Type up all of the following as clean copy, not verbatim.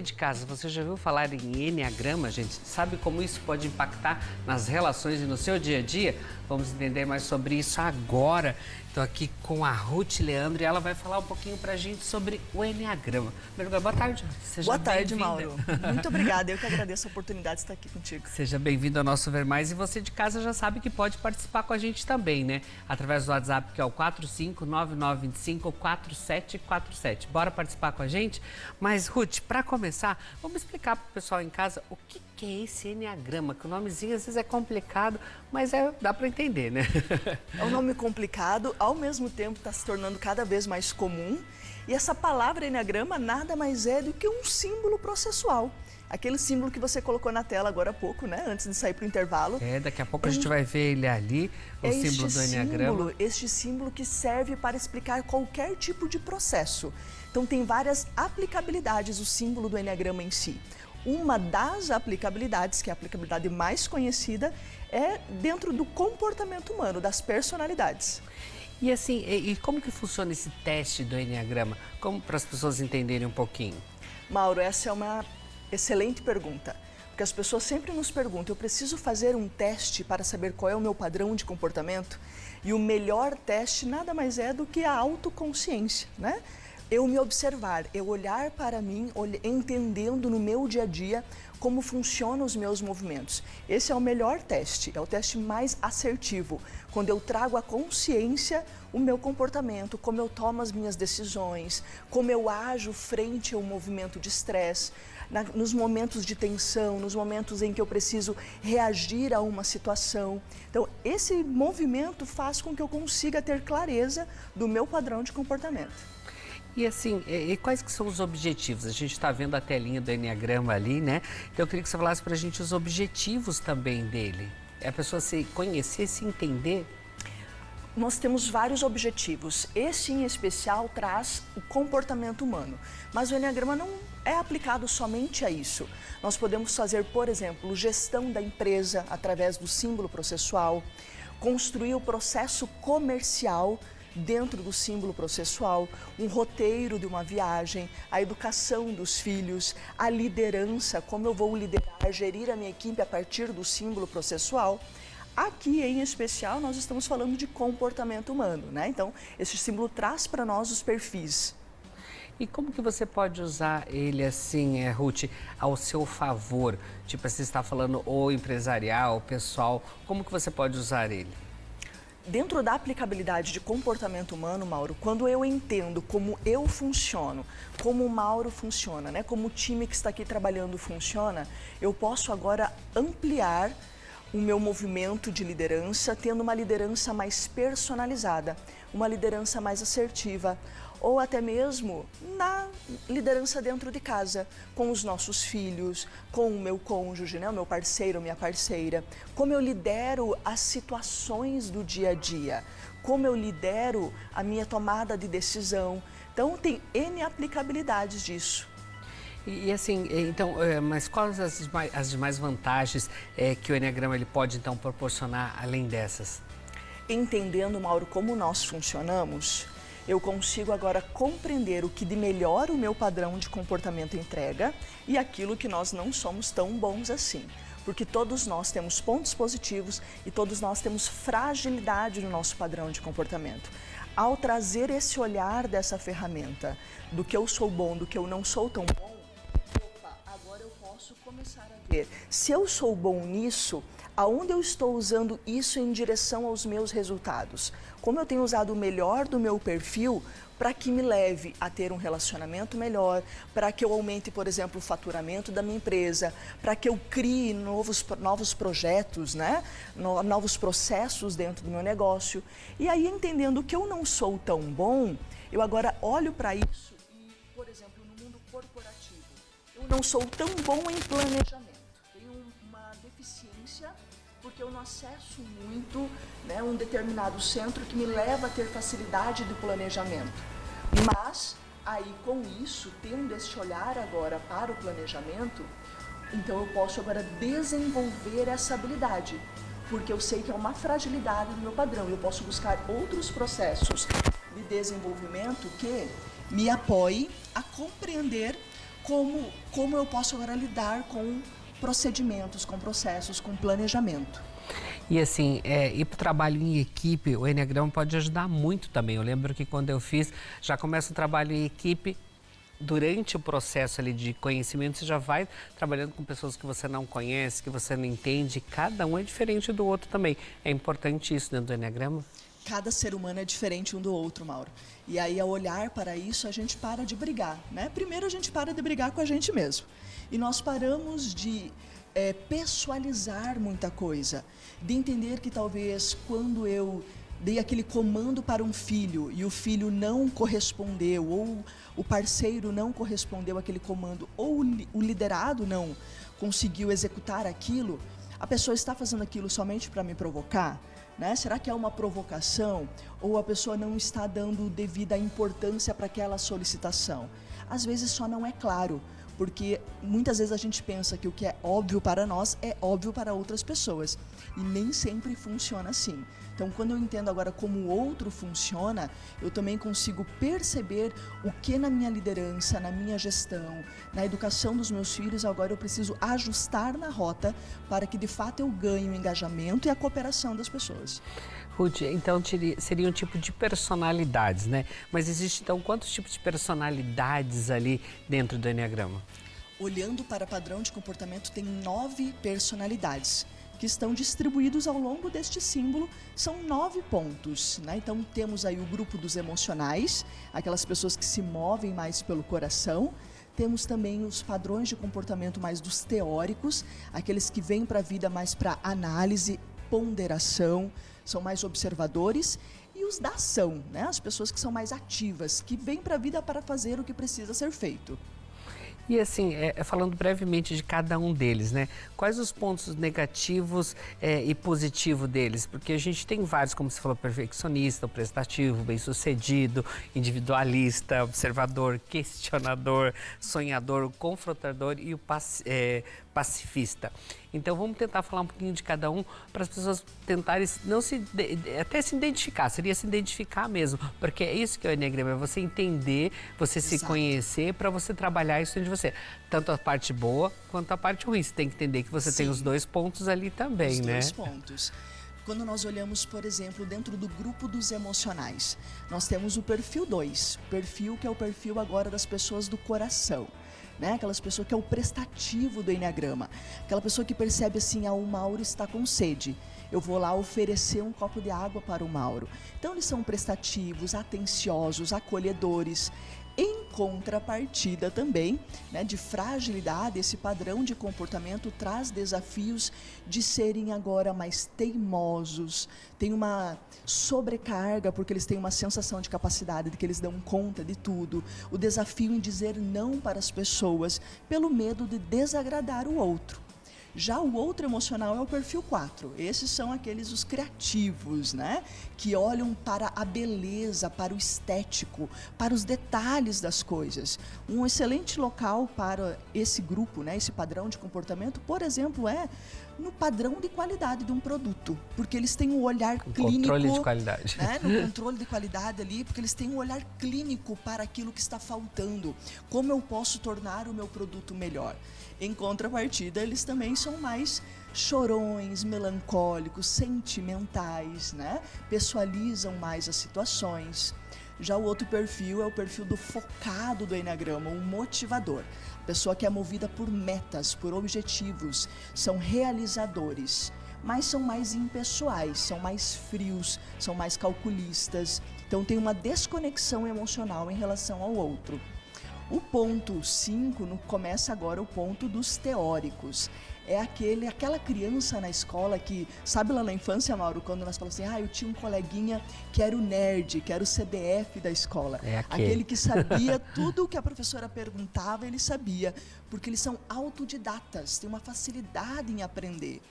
De casa, você já ouviu falar em enneagrama, gente? Sabe como isso pode impactar nas relações e no seu dia a dia? Vamos entender mais sobre isso agora. Estou aqui com a Ruth Leandro e ela vai falar um pouquinho pra gente sobre o enneagrama. Boa tarde, seja Boa tarde, bem-vinda. Mauro. Muito obrigada, eu que agradeço a oportunidade de estar aqui contigo. Seja bem-vindo ao nosso Ver Mais e você de casa já sabe que pode participar com a gente também, né? Através do WhatsApp que é o 4599254747. Bora participar com a gente? Mas, Ruth, para começar, vamos explicar para o pessoal em casa o que é esse enneagrama, que o nomezinho às vezes é complicado, mas dá para entender, né? É um nome complicado, ao mesmo tempo está se tornando cada vez mais comum. E essa palavra enneagrama nada mais é do que um símbolo processual. Aquele símbolo que você colocou na tela agora há pouco, né? Antes de sair para o intervalo. Daqui a pouco a gente vai ver ele ali, o símbolo do enneagrama. Este símbolo que serve para explicar qualquer tipo de processo. Então tem várias aplicabilidades o símbolo do enneagrama em si. Uma das aplicabilidades, que é a aplicabilidade mais conhecida, é dentro do comportamento humano, das personalidades. E assim, como que funciona esse teste do enneagrama? Como para as pessoas entenderem um pouquinho? Mauro, essa é uma excelente pergunta, porque as pessoas sempre nos perguntam, eu preciso fazer um teste para saber qual é o meu padrão de comportamento? E o melhor teste nada mais é do que a autoconsciência, né? Eu me observar, eu olhar para mim, entendendo no meu dia a dia como funcionam os meus movimentos. Esse é o melhor teste, é o teste mais assertivo, quando eu trago à consciência o meu comportamento, como eu tomo as minhas decisões, como eu ajo frente ao movimento de estresse, nos momentos de tensão, nos momentos em que eu preciso reagir a uma situação. Então, esse movimento faz com que eu consiga ter clareza do meu padrão de comportamento. E assim, quais que são os objetivos? A gente está vendo a telinha do enneagrama ali, né? Então eu queria que você falasse para a gente os objetivos também dele. É a pessoa se conhecer, se entender. Nós temos vários objetivos. Esse, em especial, traz o comportamento humano. Mas o enneagrama não é aplicado somente a isso. Nós podemos fazer, por exemplo, gestão da empresa através do símbolo processual, construir o processo comercial dentro do símbolo processual, um roteiro de uma viagem, a educação dos filhos, a liderança, como eu vou liderar, gerir a minha equipe a partir do símbolo processual. Aqui, em especial, nós estamos falando de comportamento humano, né? Então, esse símbolo traz para nós os perfis. E como que você pode usar ele assim, Ruth, ao seu favor? Tipo, você está falando o empresarial, o pessoal, como que você pode usar ele? Dentro da aplicabilidade de comportamento humano, Mauro, quando eu entendo como eu funciono, como o Mauro funciona, né? Como o time que está aqui trabalhando funciona, eu posso agora ampliar o meu movimento de liderança, tendo uma liderança mais personalizada, uma liderança mais assertiva, ou até mesmo na liderança dentro de casa, com os nossos filhos, com o meu cônjuge, né, o meu parceiro, minha parceira, como eu lidero as situações do dia a dia, como eu lidero a minha tomada de decisão. Então, tem N aplicabilidades disso. E assim, então, mas quais as demais vantagens que o enneagrama ele pode então proporcionar além dessas? Entendendo, Mauro, como nós funcionamos, eu consigo agora compreender o que de melhor o meu padrão de comportamento entrega e aquilo que nós não somos tão bons assim. Porque todos nós temos pontos positivos e todos nós temos fragilidade no nosso padrão de comportamento. Ao trazer esse olhar dessa ferramenta, do que eu sou bom, do que eu não sou tão bom, agora eu posso começar a ver. Se eu sou bom nisso, aonde eu estou usando isso em direção aos meus resultados? Como eu tenho usado o melhor do meu perfil para que me leve a ter um relacionamento melhor, para que eu aumente, por exemplo, o faturamento da minha empresa, para que eu crie novos projetos, né? Novos processos dentro do meu negócio. E aí, entendendo que eu não sou tão bom, eu agora olho para isso e, por exemplo, no mundo corporativo, eu não sou tão bom em planejamento, tenho uma deficiência porque eu não acesso muito, né, um determinado centro que me leva a ter facilidade de planejamento. Mas, aí com isso, tendo este olhar agora para o planejamento, então eu posso agora desenvolver essa habilidade, porque eu sei que é uma fragilidade do meu padrão. Eu posso buscar outros processos de desenvolvimento que me apoiem a compreender como eu posso agora lidar com procedimentos, com processos, com planejamento. E assim, ir para o trabalho em equipe, o Enneagrama pode ajudar muito também. Eu lembro que quando eu fiz, já começa o trabalho em equipe, durante o processo ali de conhecimento, você já vai trabalhando com pessoas que você não conhece, que você não entende. Cada um é diferente do outro também. É importante isso dentro do Enneagrama? Cada ser humano é diferente um do outro, Mauro. E aí, ao olhar para isso, a gente para de brigar, né? Primeiro, a gente para de brigar com a gente mesmo. E nós paramos de pessoalizar muita coisa, de entender que talvez quando eu dei aquele comando para um filho e o filho não correspondeu, ou o parceiro não correspondeu àquele comando, ou o liderado não conseguiu executar aquilo, a pessoa está fazendo aquilo somente para me provocar? Né? Será que é uma provocação? Ou a pessoa não está dando devida importância para aquela solicitação? Às vezes só não é claro, porque muitas vezes a gente pensa que o que é óbvio para nós é óbvio para outras pessoas, e nem sempre funciona assim. Então, quando eu entendo agora como o outro funciona, eu também consigo perceber o que na minha liderança, na minha gestão, na educação dos meus filhos, agora eu preciso ajustar na rota para que de fato eu ganhe o engajamento e a cooperação das pessoas. Ruth, então seria um tipo de personalidades, né? Mas existe então quantos tipos de personalidades ali dentro do Enneagrama? Olhando para padrão de comportamento, tem 9 personalidades que estão distribuídos ao longo deste símbolo, são 9 pontos, né? Então temos aí o grupo dos emocionais, aquelas pessoas que se movem mais pelo coração. Temos também os padrões de comportamento mais dos teóricos, aqueles que vêm para a vida mais para análise, ponderação, são mais observadores. E os da ação, né? As pessoas que são mais ativas, que vêm para a vida para fazer o que precisa ser feito. E assim, falando brevemente de cada um deles, né? Quais os pontos negativos e positivos deles? Porque a gente tem vários, como você falou, perfeccionista, o prestativo, bem-sucedido, individualista, observador, questionador, sonhador, confrontador e o pacifista. Então vamos tentar falar um pouquinho de cada um para as pessoas tentarem até se identificar, seria se identificar mesmo, porque é isso que é o Enneagrama, é você entender, você se conhecer para você trabalhar isso dentro de você, tanto a parte boa quanto a parte ruim. Você tem que entender que você tem os 2 pontos ali também, né? Os 2 pontos. Quando nós olhamos, por exemplo, dentro do grupo dos emocionais, nós temos o perfil 2, perfil que é o perfil agora das pessoas do coração. Né? Aquelas pessoas que é o prestativo do Enneagrama, aquela pessoa que percebe assim, o Mauro está com sede, eu vou lá oferecer um copo de água para o Mauro. Então eles são prestativos, atenciosos, acolhedores. Em contrapartida também, né, de fragilidade, esse padrão de comportamento traz desafios de serem agora mais teimosos, tem uma sobrecarga porque eles têm uma sensação de capacidade, de que eles dão conta de tudo, o desafio em dizer não para as pessoas pelo medo de desagradar o outro. Já o outro emocional é o perfil 4. Esses são aqueles os criativos, né? Que olham para a beleza, para o estético, para os detalhes das coisas. Um excelente local para esse grupo, né? Esse padrão de comportamento, por exemplo, é no padrão de qualidade de um produto, porque eles têm um olhar clínico, controle de qualidade, né? No controle de qualidade ali, porque eles têm um olhar clínico para aquilo que está faltando. Como eu posso tornar o meu produto melhor? Em contrapartida, eles também são mais chorões, melancólicos, sentimentais, né? Pessoalizam mais as situações. Já o outro perfil é o perfil do focado do Enneagrama, o motivador. Pessoa que é movida por metas, por objetivos, são realizadores, mas são mais impessoais, são mais frios, são mais calculistas. Então tem uma desconexão emocional em relação ao outro. O ponto 5, começa agora o ponto dos teóricos. É aquela criança na escola que, sabe lá na infância, Mauro, quando nós falamos assim, eu tinha um coleguinha que era o nerd, que era o CDF da escola. Aquele que sabia tudo o que a professora perguntava, ele sabia, porque eles são autodidatas, têm uma facilidade em aprender.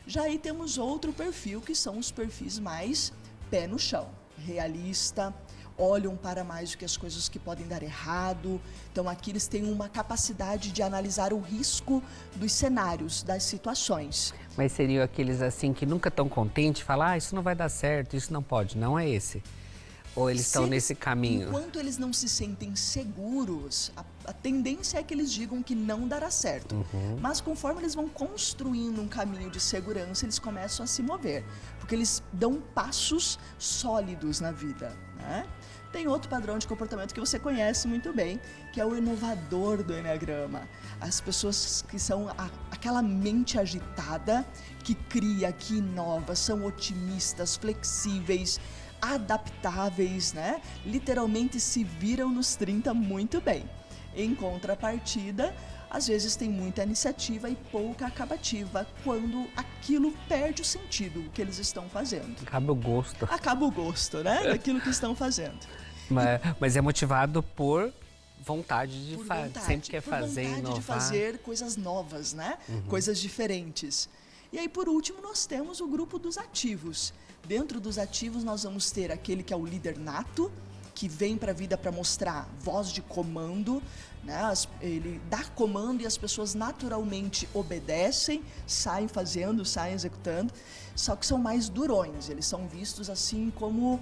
Já aí temos outro perfil, que são os perfis mais pé no chão, realista, olham para mais do que as coisas que podem dar errado. Então aqui eles têm uma capacidade de analisar o risco dos cenários, das situações. Mas seriam aqueles assim que nunca estão contentes, falar, isso não vai dar certo, isso não pode, não é esse? Ou eles estão nesse caminho? Enquanto eles não se sentem seguros, A tendência é que eles digam que não dará certo. Mas conforme eles vão construindo um caminho de segurança, eles começam a se mover. Porque eles dão passos sólidos na vida, né? Tem outro padrão de comportamento que você conhece muito bem, que é o inovador do Enneagrama. As pessoas que são aquela mente agitada, que cria, que inova, são otimistas, flexíveis, adaptáveis, né? Literalmente se viram nos 30 muito bem. Em contrapartida, às vezes tem muita iniciativa e pouca acabativa, quando aquilo perde o sentido, o que eles estão fazendo. Acaba o gosto. Acaba o gosto, né? Daquilo que estão fazendo. Mas é motivado por vontade de fazer, sempre quer fazer, vontade inovar. de fazer coisas novas, né? Coisas diferentes. E aí, por último, nós temos o grupo dos ativos. Dentro dos ativos, nós vamos ter aquele que é o líder nato, que vem para a vida para mostrar voz de comando, né? Ele dá comando e as pessoas naturalmente obedecem, saem fazendo, saem executando, só que são mais durões, eles são vistos assim como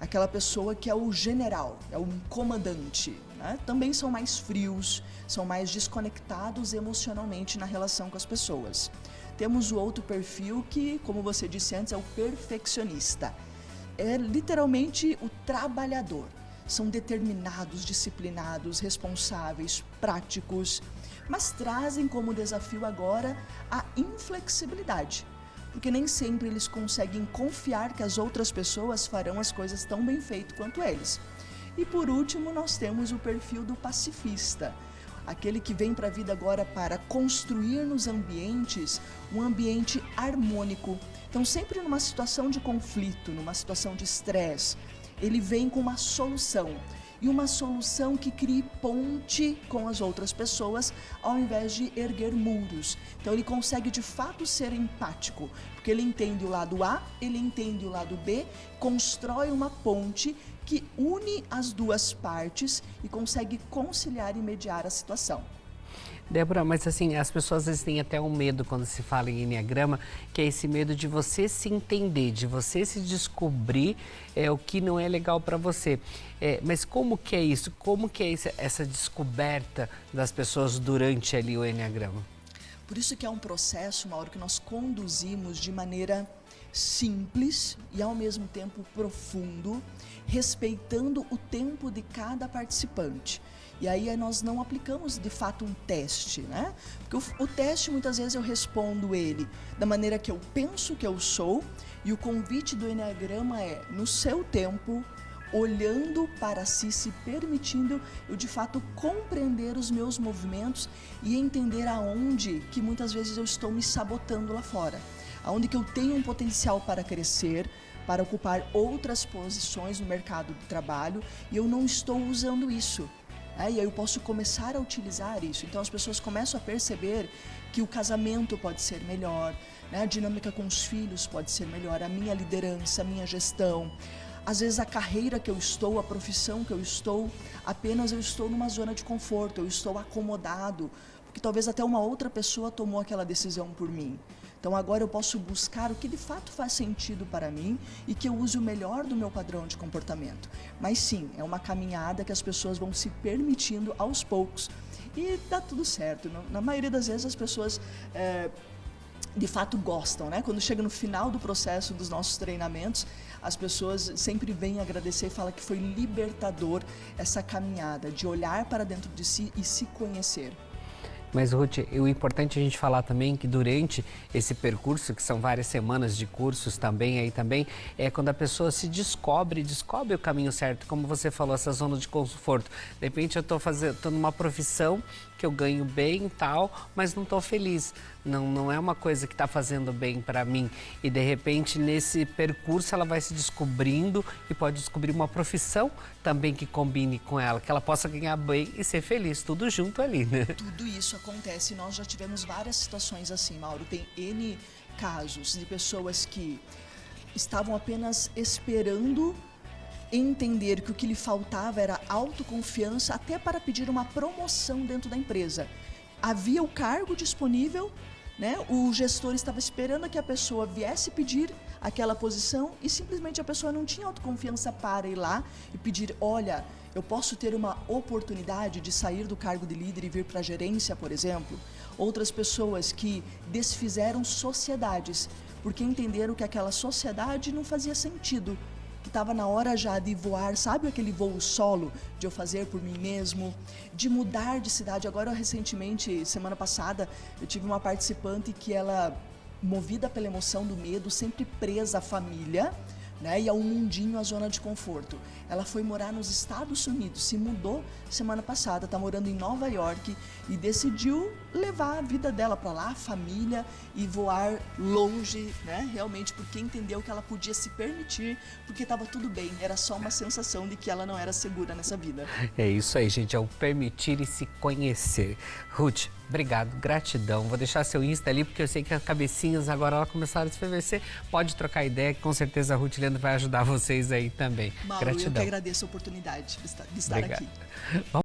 aquela pessoa que é o general, é um comandante, né? Também são mais frios, são mais desconectados emocionalmente na relação com as pessoas. Temos o outro perfil que, como você disse antes, é o perfeccionista. É literalmente o trabalhador. São determinados, disciplinados, responsáveis, práticos, mas trazem como desafio agora a inflexibilidade, porque nem sempre eles conseguem confiar que as outras pessoas farão as coisas tão bem feito quanto eles. E por último, nós temos o perfil do pacifista, aquele que vem para a vida agora para construir nos ambientes um ambiente harmônico. Então, sempre numa situação de conflito, numa situação de estresse, ele vem com uma solução. E uma solução que crie ponte com as outras pessoas, ao invés de erguer muros. Então, ele consegue de fato ser empático, porque ele entende o lado A, ele entende o lado B, constrói uma ponte que une as duas partes e consegue conciliar e mediar a situação. Débora, mas assim, as pessoas às vezes têm até um medo quando se fala em Enneagrama, que é esse medo de você se entender, de você se descobrir o que não é legal para você. Mas como que é isso? Como que é essa descoberta das pessoas durante ali o Enneagrama? Por isso que é um processo, Mauro, que nós conduzimos de maneira simples e ao mesmo tempo profundo, respeitando o tempo de cada participante. E aí nós não aplicamos de fato um teste, né? Porque o teste muitas vezes eu respondo ele da maneira que eu penso que eu sou, e o convite do Enneagrama é, no seu tempo, olhando para si, se permitindo eu de fato compreender os meus movimentos e entender aonde que muitas vezes eu estou me sabotando lá fora, aonde que eu tenho um potencial para crescer, para ocupar outras posições no mercado de trabalho e eu não estou usando isso. E aí eu posso começar a utilizar isso. Então as pessoas começam a perceber que o casamento pode ser melhor, né? A dinâmica com os filhos pode ser melhor, a minha liderança, a minha gestão. Às vezes a carreira que eu estou, a profissão que eu estou, apenas eu estou numa zona de conforto, eu estou acomodado, porque talvez até uma outra pessoa tomou aquela decisão por mim. Então agora eu posso buscar o que de fato faz sentido para mim e que eu use o melhor do meu padrão de comportamento. Mas sim, é uma caminhada que as pessoas vão se permitindo aos poucos e dá tudo certo. Na maioria das vezes as pessoas de fato gostam, né? Quando chega no final do processo dos nossos treinamentos, as pessoas sempre vêm agradecer e falam que foi libertador essa caminhada de olhar para dentro de si e se conhecer. Mas, Ruth, o importante é a gente falar também que durante esse percurso, que são várias semanas de cursos também, é quando a pessoa se descobre o caminho certo, como você falou, essa zona de conforto. De repente eu estou numa profissão que eu ganho bem e tal, mas não estou feliz. Não é uma coisa que está fazendo bem para mim. E de repente nesse percurso ela vai se descobrindo e pode descobrir uma profissão também que combine com ela, que ela possa ganhar bem e ser feliz, tudo junto ali, né? Tudo isso acontece, nós já tivemos várias situações assim, Mauro. Tem N casos de pessoas que estavam apenas esperando entender que o que lhe faltava era autoconfiança até para pedir uma promoção dentro da empresa. Havia o cargo disponível, né? O gestor estava esperando que a pessoa viesse pedir aquela posição e simplesmente a pessoa não tinha autoconfiança para ir lá e pedir, olha, eu posso ter uma oportunidade de sair do cargo de líder e vir para a gerência, por exemplo. Outras pessoas que desfizeram sociedades, porque entenderam que aquela sociedade não fazia sentido, que estava na hora já de voar, sabe aquele voo solo, de eu fazer por mim mesmo, de mudar de cidade. Agora, recentemente, semana passada, eu tive uma participante que ela, movida pela emoção do medo, sempre presa à família, né, e ao mundinho, à zona de conforto. Ela foi morar nos Estados Unidos, se mudou semana passada, está morando em Nova York e decidiu levar a vida dela para lá, a família, e voar longe, né, realmente porque entendeu que ela podia se permitir, porque estava tudo bem, era só uma sensação de que ela não era segura nessa vida. É isso aí, gente, é o permitir e se conhecer. Ruth, obrigado, gratidão. Vou deixar seu Insta ali, porque eu sei que as cabecinhas agora ela começaram a se fervecer. Pode trocar ideia, que com certeza a Ruth Leandro vai ajudar vocês aí também. Mauro, Gratidão. eu que agradeço a oportunidade de estar aqui.